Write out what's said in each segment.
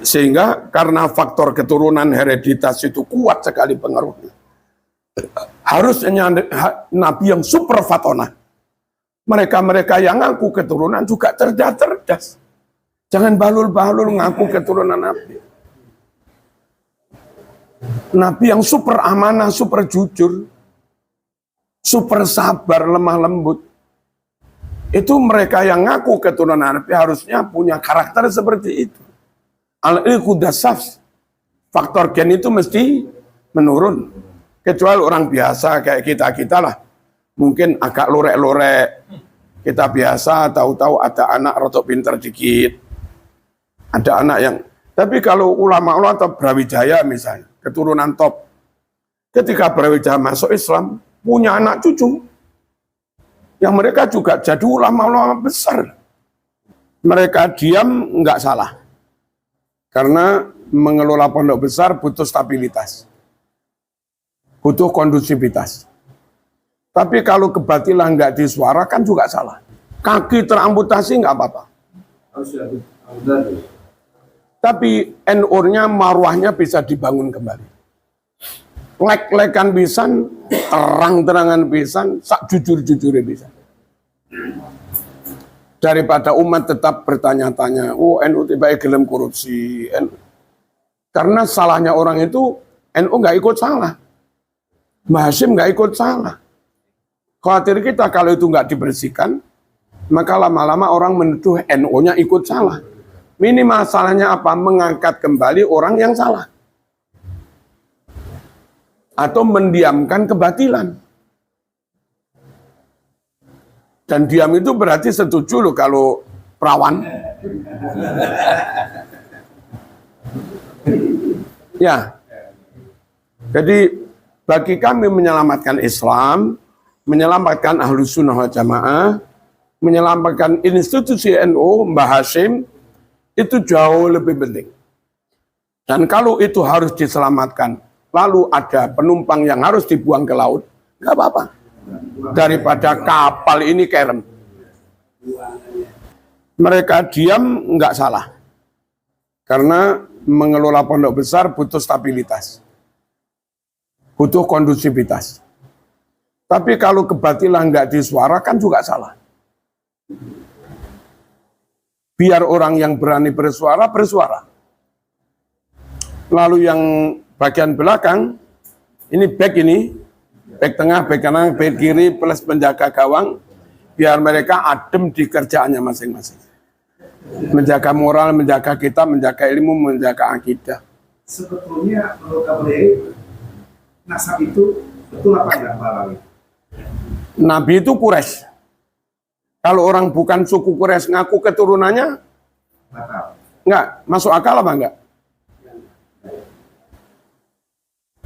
Sehingga karena faktor keturunan hereditas itu kuat sekali pengaruhnya. Harusnya nabi yang super fatona. Mereka-mereka yang ngaku keturunan juga cerdas-cerdas. Jangan balul-balul ngaku keturunan nabi. Nabi yang super amanah, super jujur, super sabar, lemah lembut. Itu mereka yang ngaku keturunan nabi harusnya punya karakter seperti itu. Al-Iqudasaf, faktor gen itu mesti menurun. Kecuali orang biasa kayak kita-kita lah. Mungkin agak lorek-lorek. Kita biasa tahu-tahu ada anak rotok pinter dikit. Ada anak yang... Tapi kalau ulama-ulama atau Brawijaya misalnya, keturunan top. Ketika Brawijaya masuk Islam, punya anak cucu. Yang mereka juga jadi ulama-ulama besar. Mereka diam nggak salah. Karena mengelola pondok besar butuh stabilitas. Butuh kondusivitas. Tapi kalau kebatilan nggak disuarakan juga salah. Kaki teramputasi nggak apa-apa. Tapi NU-nya marwahnya bisa dibangun kembali. Lek-lekan pisan, terang-terangan pisan, sak jujur-jujurnya bisa. Daripada umat tetap bertanya-tanya, oh NU tiba-tiba gelem korupsi. Karena salahnya orang itu, NU nggak ikut salah. Mbah Hasyim nggak ikut salah. Khawatir kita kalau itu nggak dibersihkan, maka lama-lama orang menuduh NU-nya ikut salah. Minimal salahnya apa? Mengangkat kembali orang yang salah. Atau mendiamkan kebatilan. Dan diam itu berarti setuju loh kalau perawan. Ya. Jadi bagi kami menyelamatkan Islam, menyelamatkan Ahlus Sunnah wal Jamaah, menyelamatkan institusi NU, Mbah Hasyim, itu jauh lebih penting. Dan kalau itu harus diselamatkan, lalu ada penumpang yang harus dibuang ke laut, nggak apa-apa. Daripada kapal ini kerem. Mereka diam nggak salah. Karena mengelola pondok besar butuh stabilitas. Butuh kondusivitas. Tapi kalau kebatilan nggak disuarakan juga salah. Biar orang yang berani bersuara, bersuara. Lalu yang bagian belakang, ini back tengah, back kanan, back kiri, plus penjaga gawang, biar mereka adem di kerjaannya masing-masing. Menjaga moral, menjaga kitab, menjaga ilmu, menjaga akidah. Sebetulnya menurut KBRI, nasab itu betul apa enggak, Pak Lawi? Nabi itu Quraisy. Kalau orang bukan suku Quraisy ngaku keturunannya, enggak, masuk akal apa enggak?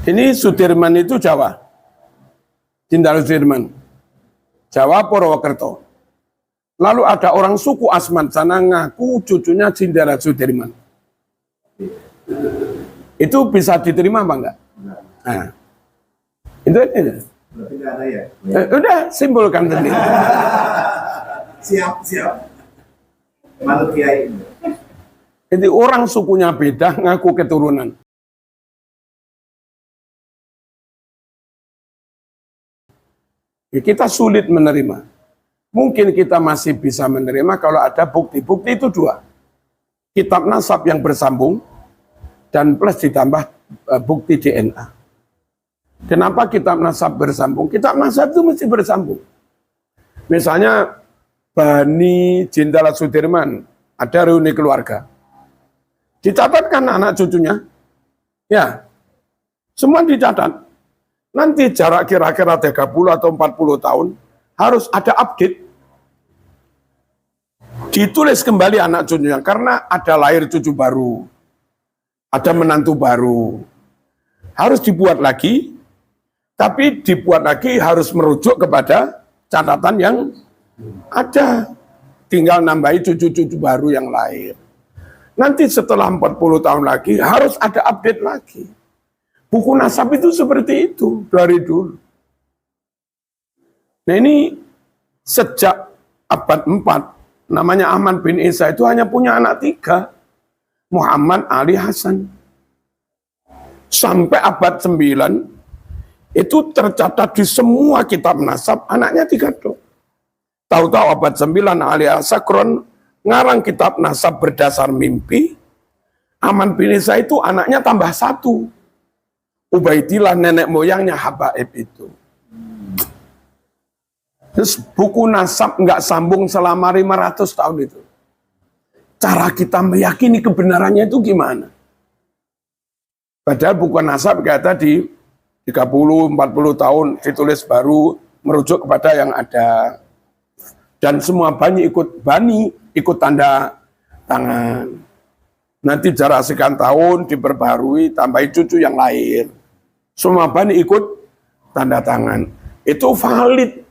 Ini Sudirman itu Jawa. Jenderal Sudirman. Jawa Purwokerto. Lalu ada orang suku Asman sana ngaku cucunya Jenderal Sudirman. Itu bisa diterima apa enggak? Nah, itu aja. Berarti enggak ada ya? Udah, simpulkan sendiri. Siap. Manut kiai. Jadi orang sukunya beda ngaku keturunan. Ya, kita sulit menerima. Mungkin kita masih bisa menerima kalau ada bukti. Bukti itu dua. Kitab nasab yang bersambung dan plus ditambah bukti DNA. Kenapa kitab nasab bersambung? Kitab nasab itu mesti bersambung. Misalnya Bani Jenderal Sudirman, ada reuni keluarga. Dicatatkan anak cucunya. Ya, semua dicatat. Nanti jarak kira-kira 30 atau 40 tahun, harus ada update. Ditulis kembali anak cucunya, karena ada lahir cucu baru. Ada menantu baru. Harus dibuat lagi, tapi dibuat lagi harus merujuk kepada catatan yang ada. Tinggal nambahi cucu-cucu baru yang lahir. Nanti setelah 40 tahun lagi, harus ada update lagi. Buku nasab itu seperti itu dari dulu. Nah ini sejak abad 4, namanya Ahmad bin Isa itu hanya punya anak 3. Muhammad Ali Hasan. Sampai abad 9, itu tercatat di semua kitab nasab, anaknya 3 dok. Tahu-tahu abad 9, Ali Asakron ngarang kitab nasab berdasar mimpi. Aman bin Isa itu anaknya tambah 1. Ubaidillah nenek moyangnya Habaib itu. Terus buku nasab nggak sambung selama 500 tahun itu. Cara kita meyakini kebenarannya itu gimana? Padahal buku nasab kayak tadi 30-40 tahun ditulis baru merujuk kepada yang ada. Dan semua bani ikut tanda tangan. Nanti jarak sekian tahun diperbarui, tambahin cucu yang lahir. Semua bani ikut tanda tangan. Itu valid.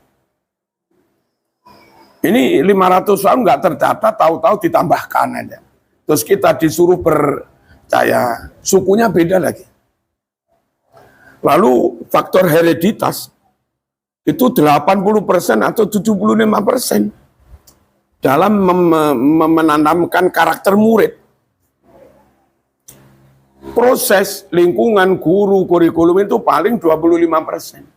Ini 500 tahun nggak tercatat, tahu-tahu ditambahkan aja. Terus kita disuruh percaya, sukunya beda lagi. Lalu faktor hereditas itu 80% atau 75% dalam menanamkan karakter murid. Proses lingkungan guru kurikulum itu paling 25%.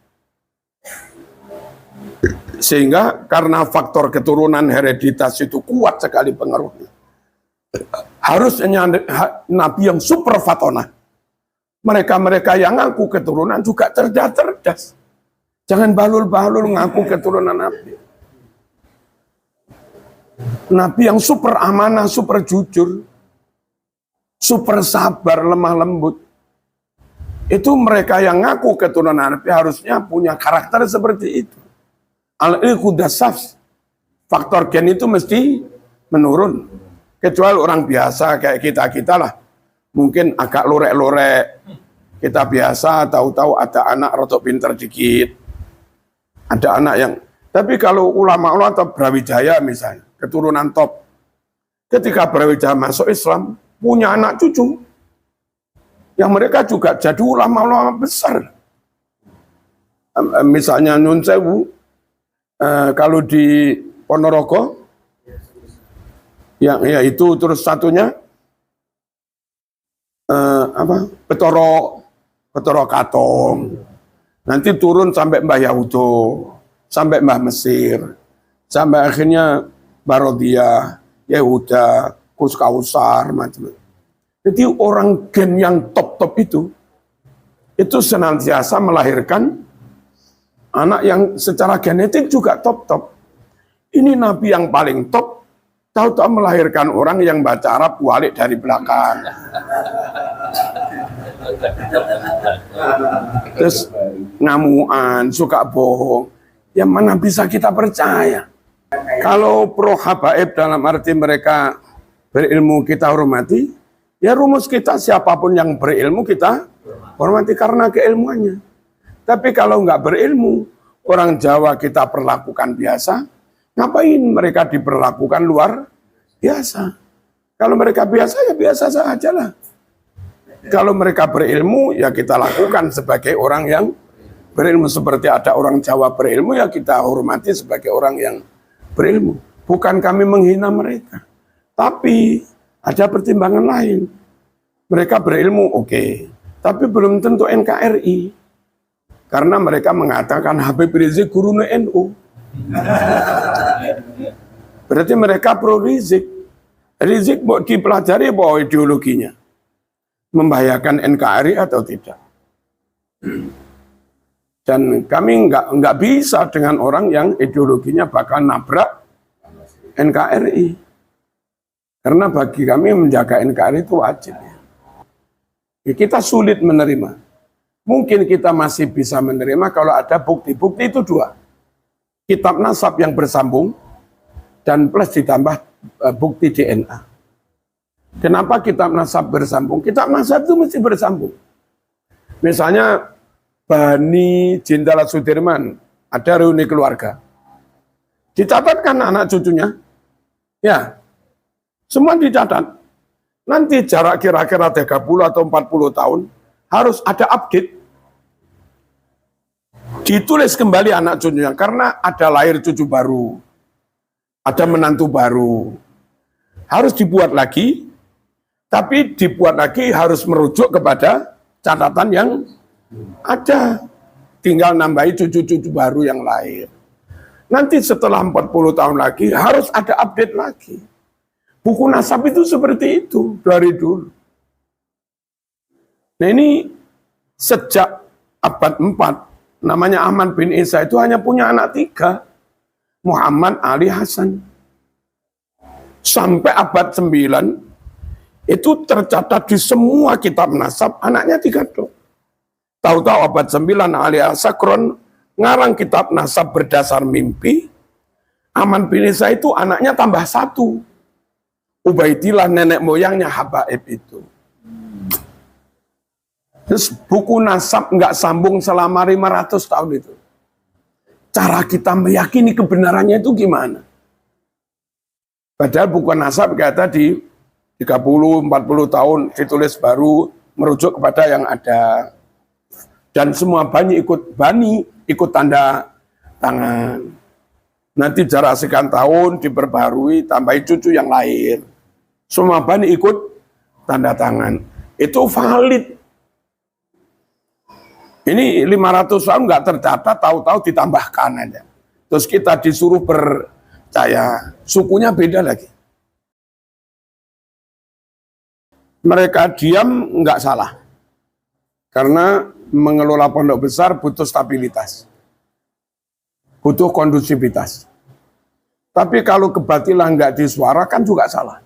Sehingga karena faktor keturunan hereditas itu kuat sekali pengaruhnya. Harusnya nabi yang super fatona. Mereka-mereka yang ngaku keturunan juga cerdas. Jangan balul-balul ngaku keturunan nabi. Nabi yang super amanah, super jujur, super sabar, lemah lembut. Itu mereka yang ngaku keturunan nabi harusnya punya karakter seperti itu. Al-Iqudasaf, faktor gen itu mesti menurun. Kecuali orang biasa kayak kita-kita lah. Mungkin agak lorek-lorek. Kita biasa, tahu-tahu ada anak rotok pinter dikit. Ada anak yang... Tapi kalau ulama-ulama atau Brawijaya misalnya, keturunan top. Ketika Brawijaya masuk Islam, punya anak cucu. Yang mereka juga jadi ulama-ulama besar. Misalnya Nyun Sewu, kalau di Ponorogo, ya itu terus satunya Betoro Katong, nanti turun sampai Mbah Yahudo, sampai Mbah Mesir, sampai akhirnya Barodiyah, Yehuda, Kuskausar, macam-macam. Jadi orang gen yang top-top itu senantiasa melahirkan anak yang secara genetik juga top-top. Ini nabi yang paling top, tahu-tahu melahirkan orang yang baca Arab walik dari belakang. Terus ngamuan, suka bohong. Yang mana bisa kita percaya? Kalau pro habaib dalam arti mereka berilmu kita hormati, ya rumus kita siapapun yang berilmu kita hormati karena keilmuannya. Tapi kalau nggak berilmu, orang Jawa kita perlakukan biasa, ngapain mereka diperlakukan luar biasa? Kalau mereka biasa, ya biasa saja lah. Kalau mereka berilmu, ya kita lakukan sebagai orang yang berilmu. Seperti ada orang Jawa berilmu, ya kita hormati sebagai orang yang berilmu. Bukan kami menghina mereka. Tapi ada pertimbangan lain. Mereka berilmu, oke. Tapi belum tentu NKRI. Karena mereka mengatakan Habib Rizik guru NU. Berarti mereka pro Rizik. Rizik mau dipelajari bahwa ideologinya membahayakan NKRI atau tidak. Dan kami nggak bisa dengan orang yang ideologinya bakal nabrak NKRI. Karena bagi kami menjaga NKRI itu wajib. Ya, kita sulit menerima. Mungkin kita masih bisa menerima kalau ada bukti. Bukti itu 2. Kitab nasab yang bersambung dan plus ditambah bukti DNA. Kenapa kitab nasab bersambung? Kitab nasab itu mesti bersambung. Misalnya Bani Jindala Sudirman, ada reuni keluarga. Dicatatkan anak cucunya. Ya, semua dicatat. Nanti jarak kira-kira 30 atau 40 tahun, harus ada update. Ditulis kembali anak cucunya, karena ada lahir cucu baru, ada menantu baru. Harus dibuat lagi, Tapi dibuat lagi harus merujuk kepada catatan yang ada. Tinggal nambahi cucu-cucu baru yang lahir. Nanti setelah 40 tahun lagi harus ada update lagi. Buku nasab itu seperti itu dari dulu. Nah ini sejak abad 4, namanya Ahmad bin Isa itu hanya punya anak 3. Muhammad, Ali, Hasan. Sampai abad 9, itu tercatat di semua kitab nasab, anaknya 3 dong. Tahu-tahu abad 9, Ali Al-Sakron ngarang kitab nasab berdasar mimpi. Ahmad bin Isa itu anaknya tambah 1. Ubaidillah nenek moyangnya Habaib itu. Terus buku nasab nggak sambung selama 500 tahun itu. Cara kita meyakini kebenarannya itu gimana? Padahal buku nasab kayak tadi 30-40 tahun ditulis baru merujuk kepada yang ada. Dan semua bani ikut tanda tangan. Nanti jarak sekian tahun diperbarui, tambahin cucu yang lahir. Semua bani ikut tanda tangan. Itu valid. Ini 500 tahun nggak tercatat, tahu-tahu ditambahkan aja. Terus kita disuruh percaya, sukunya beda lagi. Mereka diam nggak salah. Karena mengelola pondok besar butuh stabilitas. Butuh kondusivitas. Tapi kalau kebatilan nggak disuarakan juga salah.